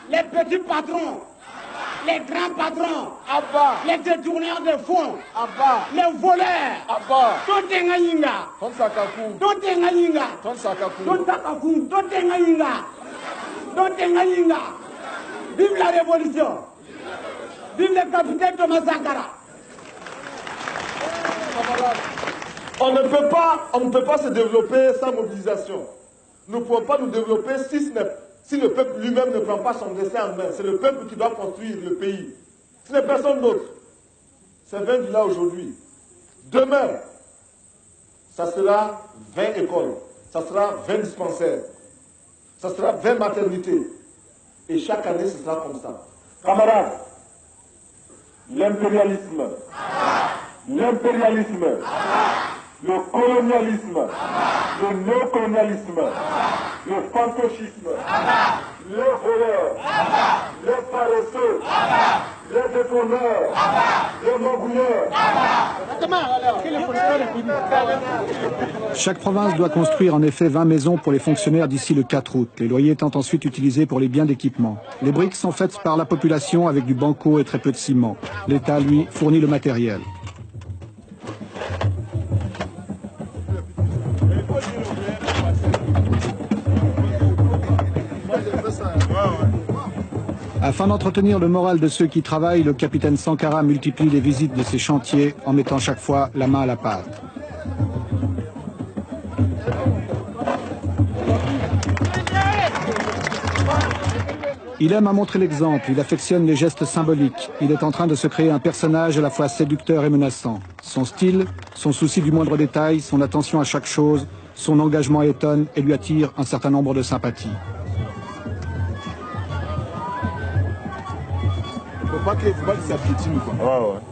Les petits patrons, les grands patrons, Abba, les détourneurs de fonds, Abba, les voleurs, Abba, Totenga Yinga, Ton Sakaku, Totenga Yinga, Ton Sakaku, Tontakakum, Totenga Yinga, Totenga Yinga. Vive la révolution! Vive le capitaine Thomas Sankara! On ne peut pas se développer sans mobilisation. Nous ne pouvons pas nous développer si le peuple lui-même ne prend pas son destin en main. C'est le peuple qui doit construire le pays. Ce n'est personne d'autre. C'est 20 villas aujourd'hui. Demain, ça sera 20 écoles, ça sera 20 dispensaires, ça sera 20 maternités. Et chaque année, ce sera comme ça. Camarades, l'impérialisme, le colonialisme, le néocolonialisme, le fantocisme, les voleurs, les paresseux, les détourneurs, les magouilleurs. Chaque province doit construire en effet 20 maisons pour les fonctionnaires d'ici le 4 août, les loyers étant ensuite utilisés pour les biens d'équipement. Les briques sont faites par la population avec du banco et très peu de ciment. L'État, lui, fournit le matériel. Afin d'entretenir le moral de ceux qui travaillent, le capitaine Sankara multiplie les visites de ces chantiers en mettant chaque fois la main à la pâte. Il aime à montrer l'exemple, il affectionne les gestes symboliques. Il est en train de se créer un personnage à la fois séducteur et menaçant. Son style, son souci du moindre détail, son attention à chaque chose, son engagement étonne et lui attire un certain nombre de sympathies. Il ne faut pas qu'il s'appiétine.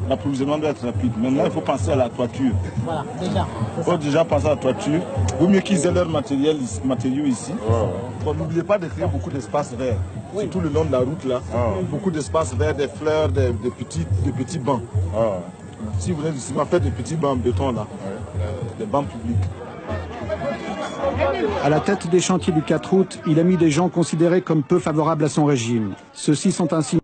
L'approvisionnement doit être rapide. Maintenant, il faut penser à la toiture. Voilà, déjà. Il faut déjà penser à la toiture. Il vaut mieux qu'ils aient leurs matériaux ici. N'oubliez pas de créer beaucoup d'espaces verts. Surtout le long de la route, là. Beaucoup d'espaces verts, des fleurs, des petits bancs. Si vous voulez du ciment, faites des petits bancs en béton, là. Des bancs publics. À la tête des chantiers du 4 août, il a mis des gens considérés comme peu favorables à son régime. Ceux-ci sont ainsi